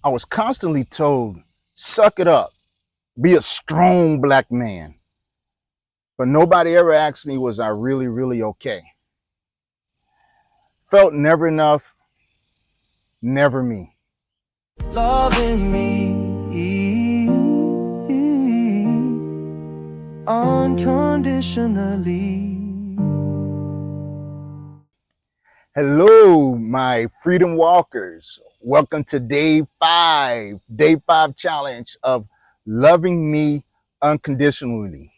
I was constantly told, suck it up, be a strong black man. But nobody ever asked me, was I really, really okay? Felt never enough, never me. Loving me unconditionally. Hello, my freedom walkers. Welcome to day five challenge of loving me unconditionally.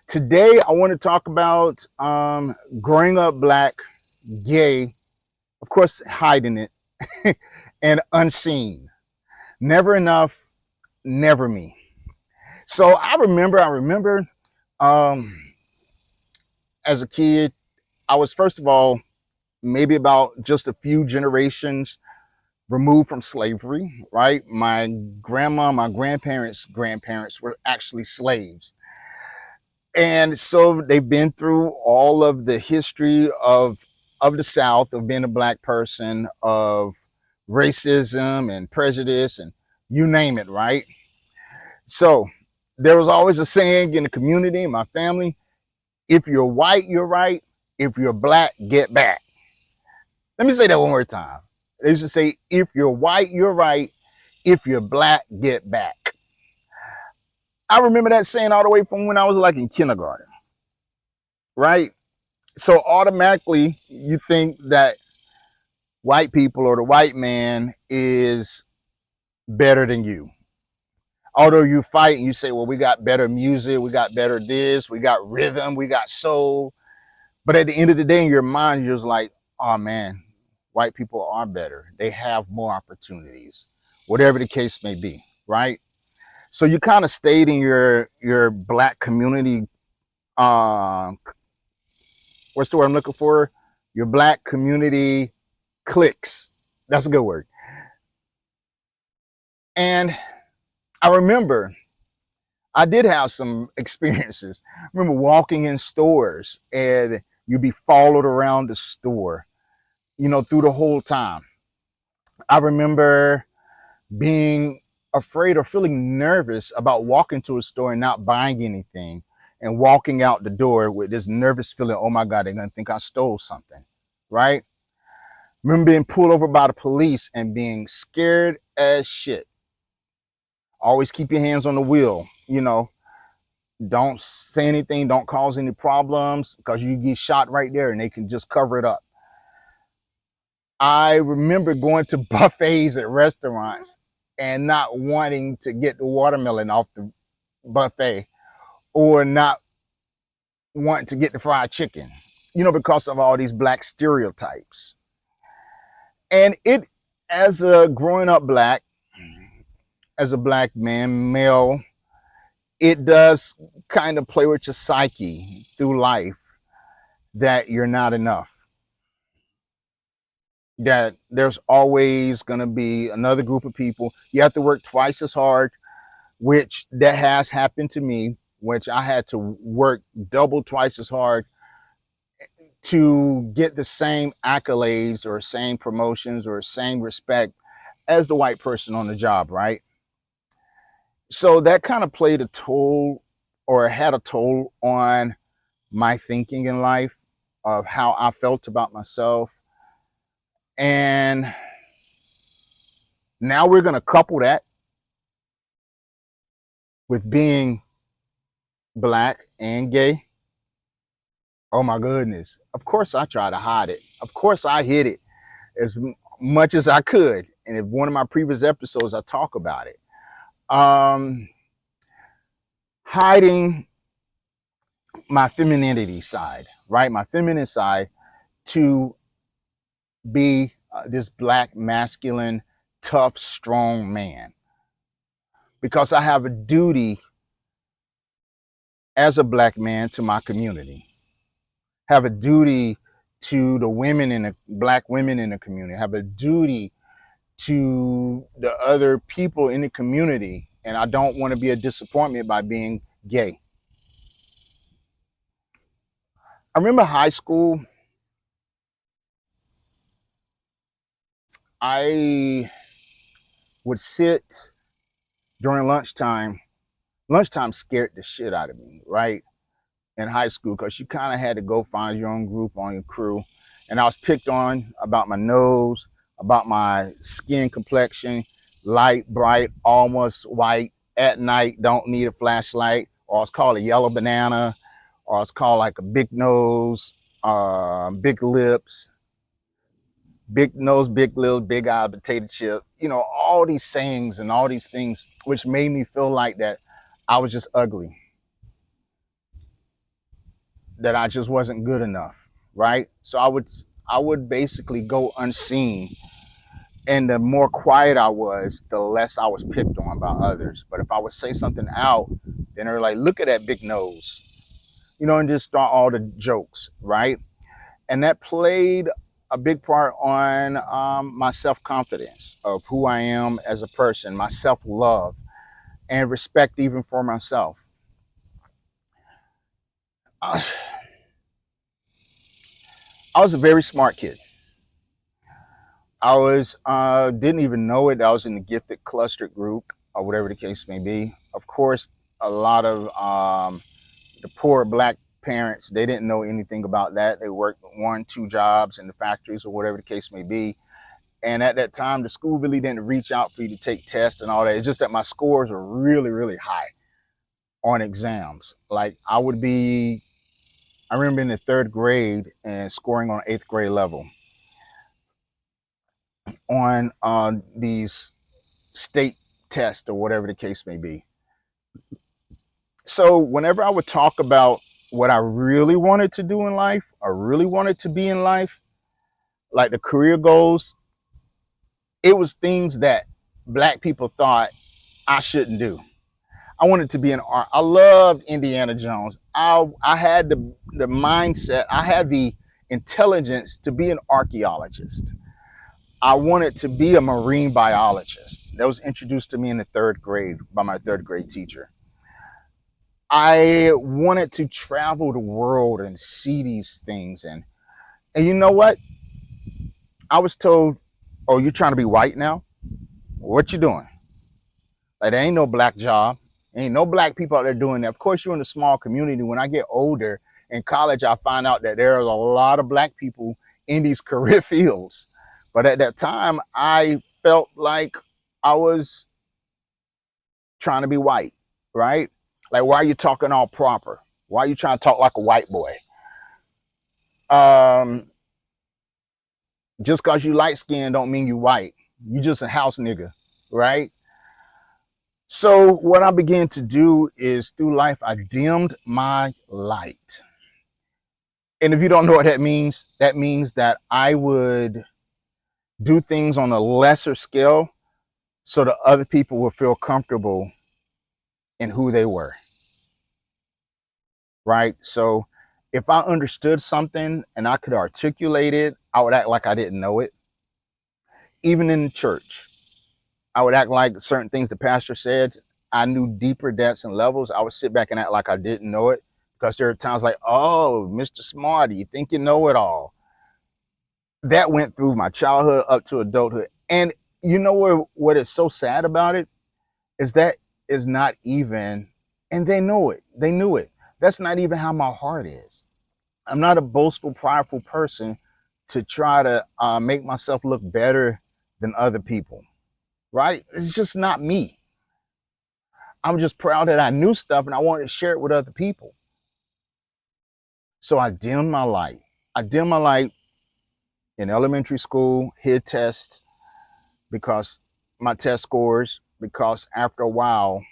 Today, I want to talk about growing up black, gay, of course, hiding it, and unseen. Never enough, never me. So I remember um, as a kid, I was first of all, maybe about just a few generations removed from slavery, right? My grandma, my grandparents were actually slaves. And so they've been through all of the history of the South, of being a black person, of racism and prejudice and you name it, right? So there was always a saying in the community, in my family, if you're white, you're right. If you're black, get back. Let me say that one more time. They used to say, if you're white, you're right. If you're black, get back. I remember that saying all the way from when I was like in kindergarten, right? So automatically you think that white people or the white man is better than you. Although you fight and you say, well, we got better music, we got better this, we got rhythm, we got soul. But at the end of the day, in your mind, you're just like, oh man, white people are better. They have more opportunities, whatever the case may be, right? So you kind of stayed in your black community. What's the word I'm looking for? Your black community cliques. That's a good word. And I remember I did have some experiences. I remember walking in stores and you'd be followed around the store, through the whole time. I remember being afraid or feeling nervous about walking to a store and not buying anything and walking out the door with this nervous feeling, oh my God, they're going to think I stole something, right? Remember being pulled over by the police and being scared as shit. Always keep your hands on the wheel, don't say anything, don't cause any problems because you get shot right there and they can just cover it up. I remember going to buffets at restaurants and not wanting to get the watermelon off the buffet or not wanting to get the fried chicken, because of all these black stereotypes. And it, as a growing up black, as a black man, male, it does kind of play with your psyche through life that you're not enough, that there's always going to be another group of people. You have to work twice as hard, which that has happened to me, which I had to work double twice as hard to get the same accolades or same promotions or same respect as the white person on the job, right? So that kind of played a toll or had a toll on my thinking in life of how I felt about myself. And now we're going to couple that with being black and gay. Oh my goodness. Of course I try to hide it. Of course I hid it as much as I could. And in one of my previous episodes, I talk about it. Hiding my femininity side, right? My feminine side to be this black, masculine, tough, strong man. Because I have a duty as a black man to my community. Have a duty to the women in the black women in the community. Have a duty to the other people in the community. And I don't want to be a disappointment by being gay. I remember high school. I would sit during lunchtime. Lunchtime scared the shit out of me, right? In high school, because you kind of had to go find your own group on your crew. And I was picked on about my nose, about my skin complexion, light, bright, almost white, at night, don't need a flashlight, or I was called a yellow banana, or I was called like a big nose, big lips, big nose, big lips, big eye, potato chip, all these sayings and all these things, which made me feel like that I was just ugly, that I just wasn't good enough, right? So I would basically go unseen. And the more quiet I was, the less I was picked on by others. But if I would say something out, then they're like, look at that big nose, and just start all the jokes, right? And that played a big part on my self-confidence of who I am as a person, my self-love, and respect even for myself. I was a very smart kid. I was didn't even know it. I was in the gifted clustered group or whatever the case may be. Of course, a lot of the poor black parents, they didn't know anything about that. They worked 1, 2 jobs in the factories or whatever the case may be. And at that time, the school really didn't reach out for you to take tests and all that. It's just that my scores were really, really high on exams. Like I remember in the 3rd grade and scoring on 8th grade level on these state tests or whatever the case may be. So whenever I would talk about what I really wanted to do in life, or really wanted to be in life, like the career goals, it was things that black people thought I shouldn't do. I wanted to be an art. I loved Indiana Jones. I had the mindset, I had the intelligence to be an archaeologist. I wanted to be a marine biologist. That was introduced to me in the 3rd grade by my 3rd grade teacher. I wanted to travel the world and see these things. And you know what? I was told, oh, you trying to be white now? What you doing? Like, there ain't no black job. Ain't no black people out there doing that. Of course, you're in a small community. When I get older in college, I find out that there's a lot of black people in these career fields. But at that time, I felt like I was trying to be white, right? Like, why are you talking all proper? Why are you trying to talk like a white boy? Just because you light skinned don't mean you white. You just a house nigga, right? So what I began to do is through life, I dimmed my light. And if you don't know what that means that I would do things on a lesser scale so that other people would feel comfortable in who they were, right? So if I understood something and I could articulate it, I would act like I didn't know it. Even in the church, I would act like certain things the pastor said, I knew deeper depths and levels. I would sit back and act like I didn't know it, because there are times like, oh, Mr. Smarty, you think you know it all. That went through my childhood up to adulthood. And you know what is so sad about it is that is not even, and they know it. They knew it. That's not even how my heart is. I'm not a boastful, prideful person to try to make myself look better than other people, right? It's just not me. I'm just proud that I knew stuff and I wanted to share it with other people. So I dimmed my light. I dimmed my light in elementary school, hid tests because my test scores, because after a while,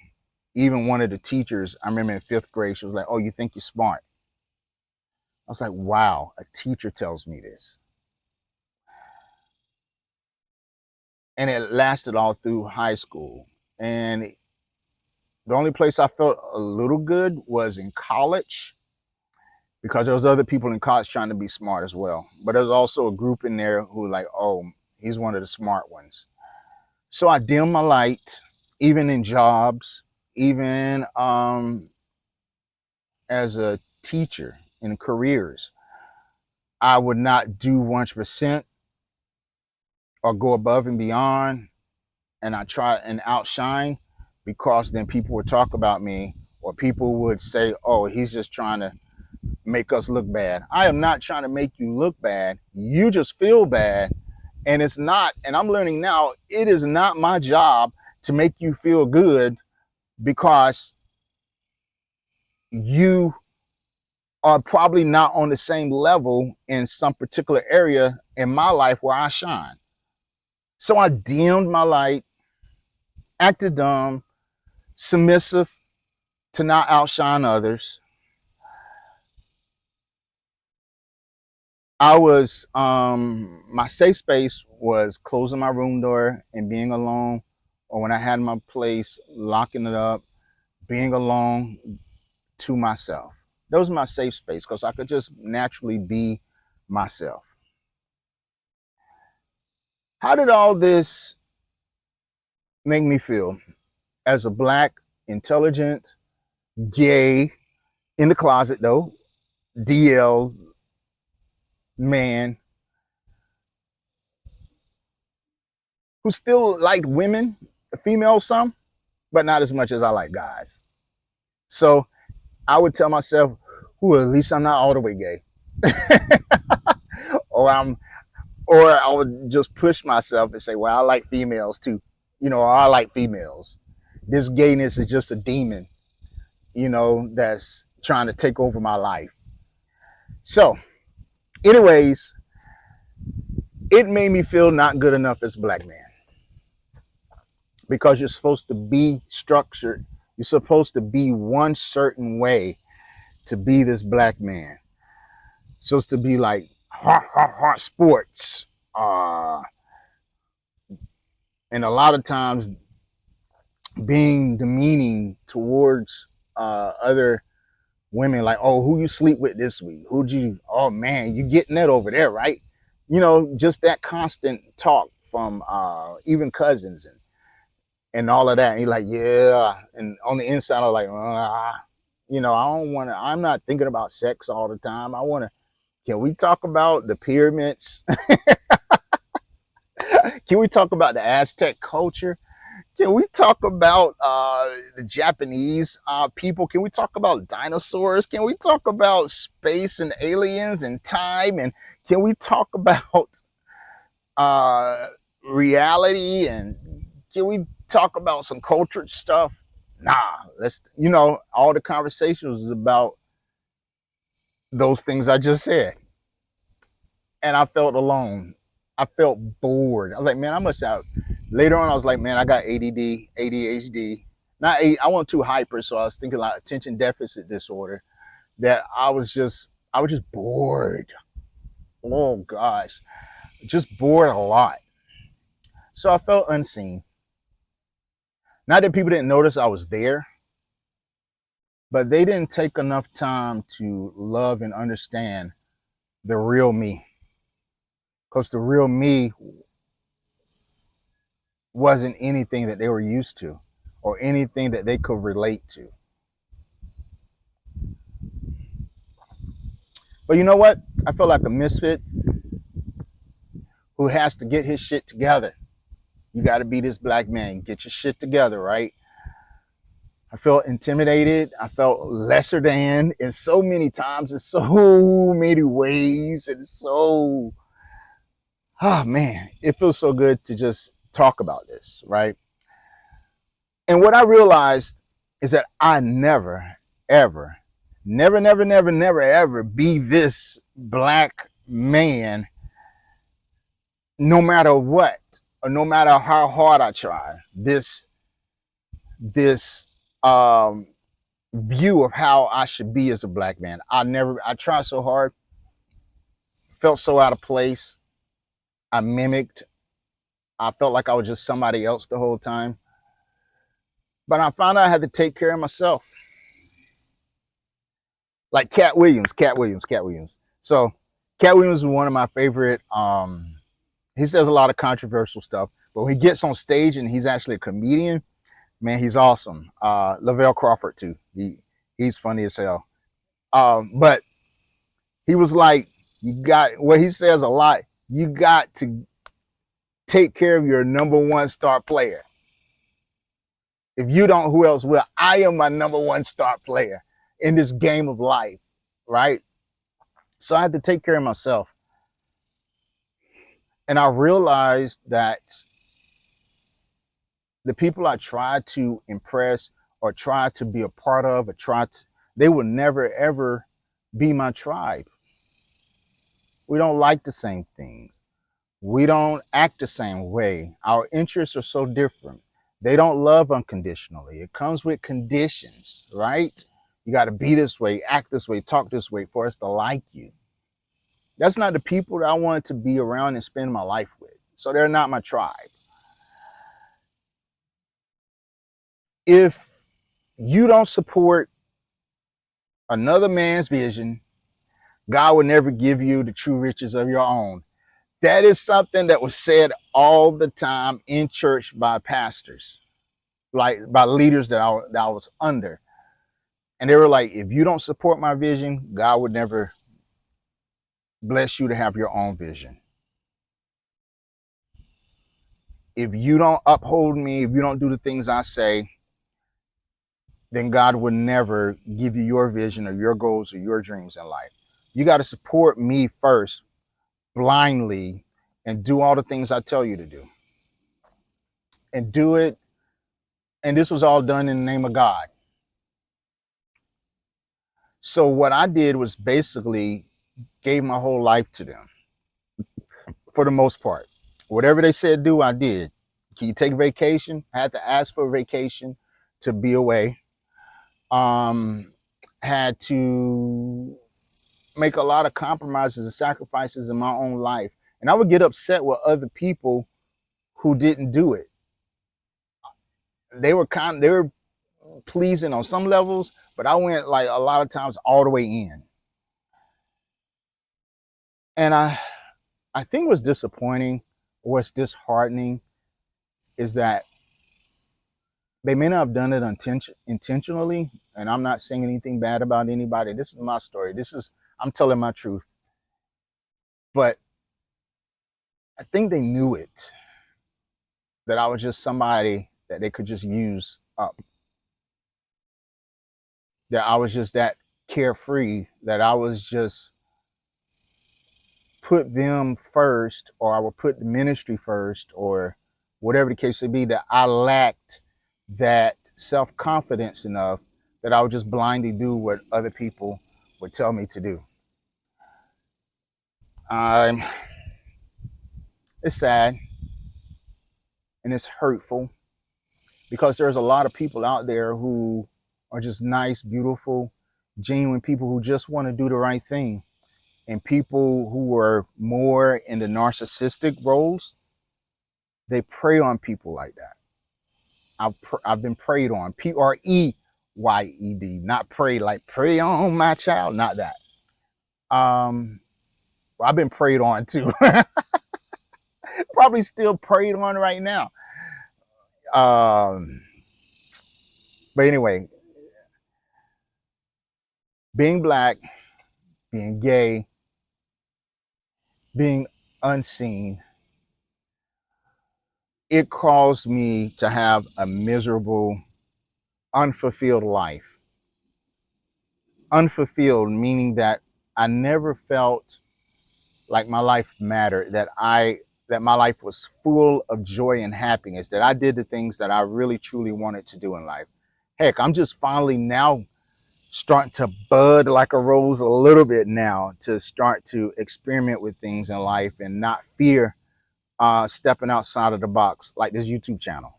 even one of the teachers, I remember in 5th grade, she was like, oh, you think you're smart? I was like, wow, a teacher tells me this. And it lasted all through high school. And the only place I felt a little good was in college, because there was other people in college trying to be smart as well. But there's also a group in there who were like, oh, he's one of the smart ones. So I dimmed my light, even in jobs, even as a teacher in careers. I would not do 1% or go above and beyond and I try and outshine, because then people would talk about me, or people would say, oh, he's just trying to make us look bad. I am not trying to make you look bad. You just feel bad. And it's not, and I'm learning now, it is not my job to make you feel good because you are probably not on the same level in some particular area in my life where I shine. So I dimmed my light, acted dumb, submissive to not outshine others. I was, my safe space was closing my room door and being alone, or when I had my place, locking it up, being alone to myself. That was my safe space because I could just naturally be myself. How did all this make me feel as a black, intelligent, gay, in the closet though, DL man who still liked women, females some, but not as much as I like guys. So I would tell myself, "Ooh, at least I'm not all the way gay," or or I would just push myself and say, "Well, I like females too," or I like females. This gayness is just a demon, that's trying to take over my life. So, anyways, it made me feel not good enough as a black man, because you're supposed to be structured. You're supposed to be one certain way to be this black man. Supposed to be like hard sports. And a lot of times being demeaning towards other women, like, oh, who you sleep with this week? Oh man, you getting that over there, right? Just that constant talk from even cousins and all of that. And you're like, yeah. And on the inside, I'm like, I don't want to, I'm not thinking about sex all the time. Can we talk about the pyramids? Can we talk about the Aztec culture? Can we talk about the Japanese people? Can we talk about dinosaurs? Can we talk about space and aliens and time? And can we talk about reality? And can we talk about some cultured stuff? Nah, all the conversations was about those things I just said. And I felt alone. I felt bored. I was like, man, I must have. Later on, I was like, man, I got ADD, ADHD. I wasn't too hyper, so I was thinking like attention deficit disorder. That I was just bored. Oh gosh, just bored a lot. So I felt unseen. Not that people didn't notice I was there, but they didn't take enough time to love and understand the real me. Because the real me wasn't anything that they were used to or anything that they could relate to. But you know what? I felt like a misfit who has to get his shit together. You got to be this black man. Get your shit together, right? I felt intimidated. I felt lesser than in so many times, in so many ways. And so, man, it feels so good to just talk about this, right? And what I realized is that I never, ever, never, ever be this black man, no matter what, or no matter how hard I try. This view of how I should be as a black man. I tried so hard, felt so out of place. I mimicked. I felt like I was just somebody else the whole time. But I found out I had to take care of myself. Like Cat Williams. So Cat Williams is one of my favorite. He says a lot of controversial stuff, but when he gets on stage and he's actually a comedian, man, he's awesome. Lavelle Crawford too. He's funny as hell. But he was like, what he says a lot, you got to take care of your number one star player. If you don't, who else will? I am my number one star player in this game of life, right? So I had to take care of myself. And I realized that the people I tried to impress or try to be a part of or they will never ever be my tribe. We don't like the same things. We don't act the same way. Our interests are so different. They don't love unconditionally. It comes with conditions, right? You got to be this way, act this way, talk this way for us to like you. That's not the people that I wanted to be around and spend my life with. So they're not my tribe. If you don't support another man's vision, God will never give you the true riches of your own. That is something that was said all the time in church by pastors, like by leaders that I was under. And they were like, if you don't support my vision, God would never bless you to have your own vision. If you don't uphold me, if you don't do the things I say, then God would never give you your vision or your goals or your dreams in life. You got to support me first, blindly, and do all the things I tell you to do. And do it. And this was all done in the name of God. So what I did was basically gave my whole life to them for the most part. Whatever they said do, I did. Can you take vacation? I had to ask for a vacation to be away. Had to make a lot of compromises and sacrifices in my own life. And I would get upset with other people who didn't do it. They were pleasing on some levels, but I went like a lot of times all the way in. And I think what's disappointing, what's disheartening is that they may not have done it intentionally. And I'm not saying anything bad about anybody. This is my story. I'm telling my truth. But I think they knew it, that I was just somebody that they could just use up. That I was just that carefree, that I was just put them first, or I would put the ministry first, or whatever the case may be, that I lacked that self-confidence enough that I would just blindly do what other people would tell me to do. It's sad and it's hurtful because there's a lot of people out there who are just nice, beautiful, genuine people who just want to do the right thing. And people who are more in the narcissistic roles, they prey on people like that. I've been preyed on. Preyed, not pray like prey on my child, not that. I've been preyed on too. Probably still preyed on right now. But anyway, being black, being gay, being unseen, it caused me to have a miserable, unfulfilled life. Unfulfilled, meaning that I never felt like my life mattered, that my life was full of joy and happiness, that I did the things that I really truly wanted to do in life. Heck, I'm just finally now starting to bud like a rose a little bit now, to start to experiment with things in life and not fear stepping outside of the box like this YouTube channel.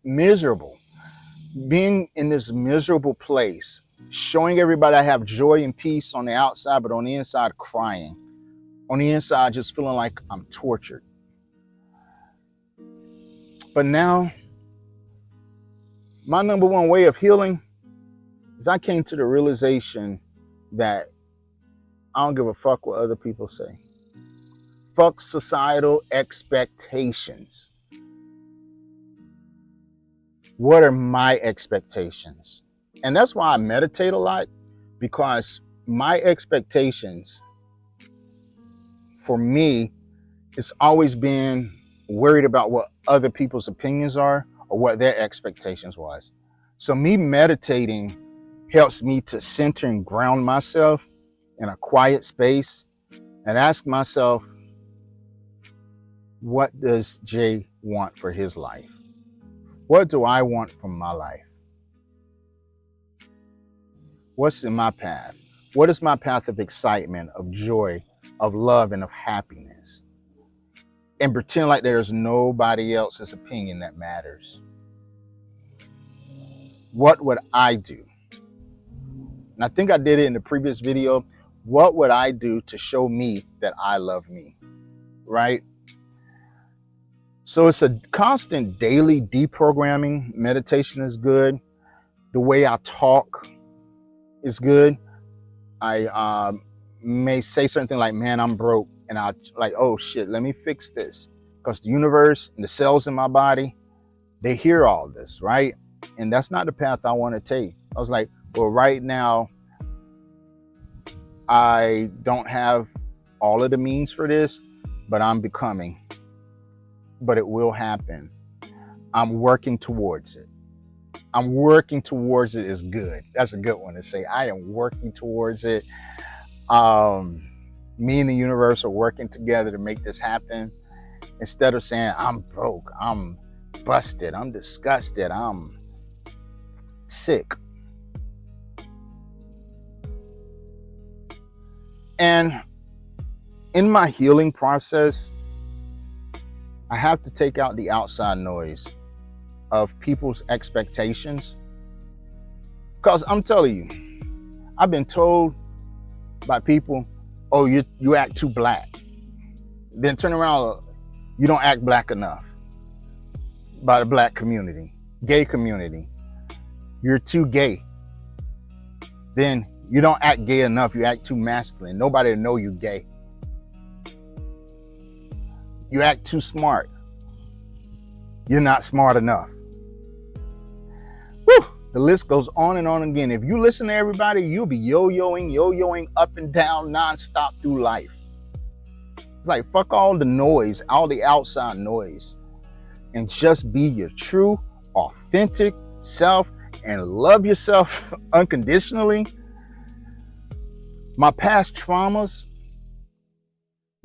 Miserable. Being in this miserable place, showing everybody I have joy and peace on the outside, but on the inside crying. On the inside just feeling like I'm tortured. But now, my number one way of healing is I came to the realization that I don't give a fuck what other people say. Fuck societal expectations. What are my expectations? And that's why I meditate a lot, because my expectations, for me, it's always been worried about what other people's opinions are, or what their expectations was. So me meditating helps me to center and ground myself in a quiet space and ask myself, what does Jay want for his life? What do I want from my life? What's in my path? What is my path of excitement, of joy, of love, and of happiness? And pretend like there's nobody else's opinion that matters. What would I do? And I think I did it in the previous video. What would I do to show me that I love me? Right? So it's a constant daily deprogramming. Meditation is good. The way I talk is good. I may say something like, man, I'm broke. And I like, oh shit, let me fix this. Because the universe and the cells in my body, they hear all this, right? And that's not the path I want to take. I was like, well, right now, I don't have all of the means for this, but I'm becoming. But it will happen. I'm working towards it. I'm working towards it is good. That's a good one to say. I am working towards it. Me and the universe are working together to make this happen. Instead of saying, I'm broke, I'm busted, I'm disgusted, I'm sick. And in my healing process, I have to take out the outside noise of people's expectations. Because I'm telling you, I've been told by people, oh, you act too black. Then turn around, you don't act black enough. By the black community, gay community. You're too gay. Then you don't act gay enough, you act too masculine. Nobody will know you gay. You act too smart. You're not smart enough. Whew, the list goes on and on again. If you listen to everybody, you'll be yo-yoing up and down nonstop through life. Like, fuck all the noise, all the outside noise, and just be your true, authentic self and love yourself unconditionally. My past traumas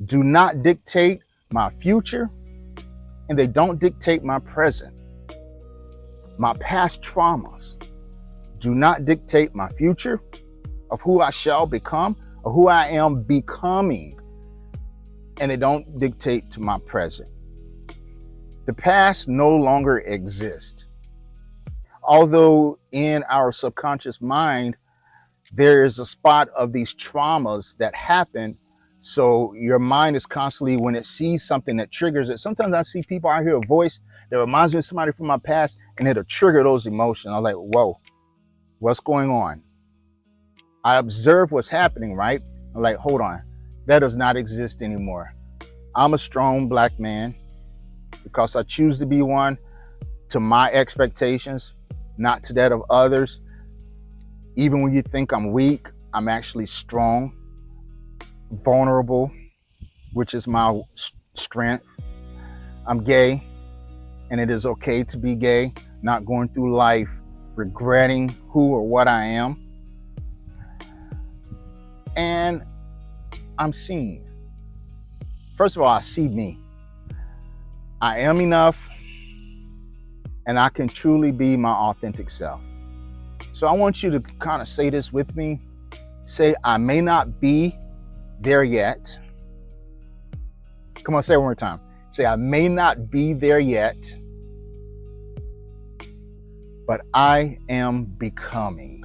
do not dictate my future, and they don't dictate my present. My past traumas do not dictate my future of who I shall become or who I am becoming, and they don't dictate to my present. The past no longer exists. Although in our subconscious mind, there is a spot of these traumas that happen. So your mind is constantly, when it sees something that triggers it. Sometimes I see people, I hear a voice that reminds me of somebody from my past, and it'll trigger those emotions. I'm like, whoa, what's going on? I observe what's happening, right? I'm like, hold on, that does not exist anymore. I'm a strong black man because I choose to be one, to my expectations, not to that of others. Even when you think I'm weak, I'm actually strong, vulnerable, which is my strength. I'm gay, and it is okay to be gay, not going through life regretting who or what I am. And I'm seen. First of all, I see me. I am enough, and I can truly be my authentic self. So I want you to kind of say this with me. Say, I may not be there yet. Come on, say it one more time. Say, I may not be there yet, but I am becoming.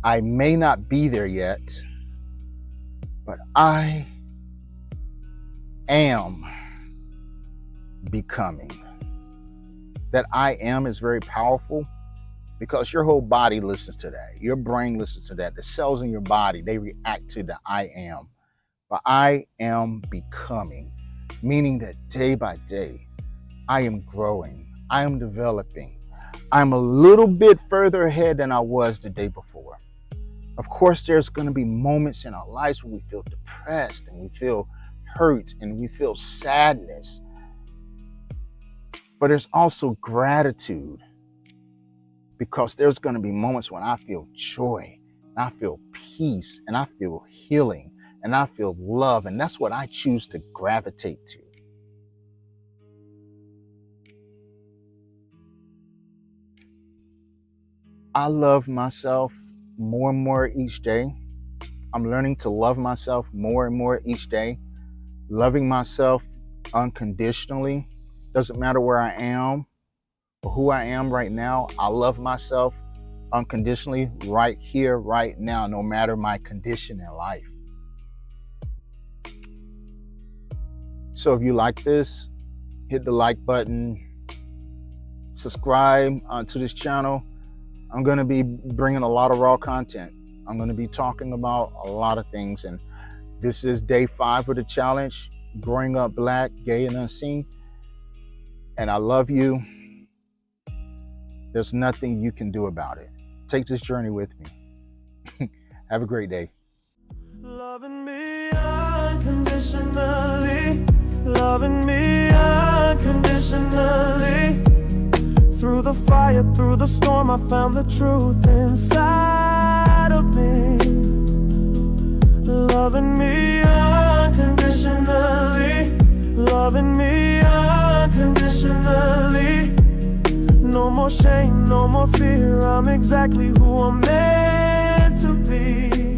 I may not be there yet, but I am becoming. That I am is very powerful because your whole body listens to that. Your brain listens to that. The cells in your body, they react to the I am. But I am becoming, meaning that day by day, I am growing. I am developing. I'm a little bit further ahead than I was the day before. Of course, there's going to be moments in our lives where we feel depressed and we feel hurt and we feel sadness. But there's also gratitude, because there's going to be moments when I feel joy, and I feel peace, and I feel healing, and I feel love. And that's what I choose to gravitate to. I love myself more and more each day. I'm learning to love myself more and more each day. Loving myself unconditionally. Doesn't matter where I am or who I am right now. I love myself unconditionally right here, right now, no matter my condition in life. So if you like this, hit the like button, subscribe to this channel. I'm going to be bringing a lot of raw content. I'm going to be talking about a lot of things. And this is day 5 of the challenge, growing up Black, gay, and unseen. And I love you. There's nothing you can do about it. Take this journey with me. Have a great day. Loving me unconditionally. Loving me unconditionally. Through the fire, through the storm, I found the truth inside of me. Loving me unconditionally. Loving me unconditionally. No more shame, no more fear. I'm exactly who I'm meant to be.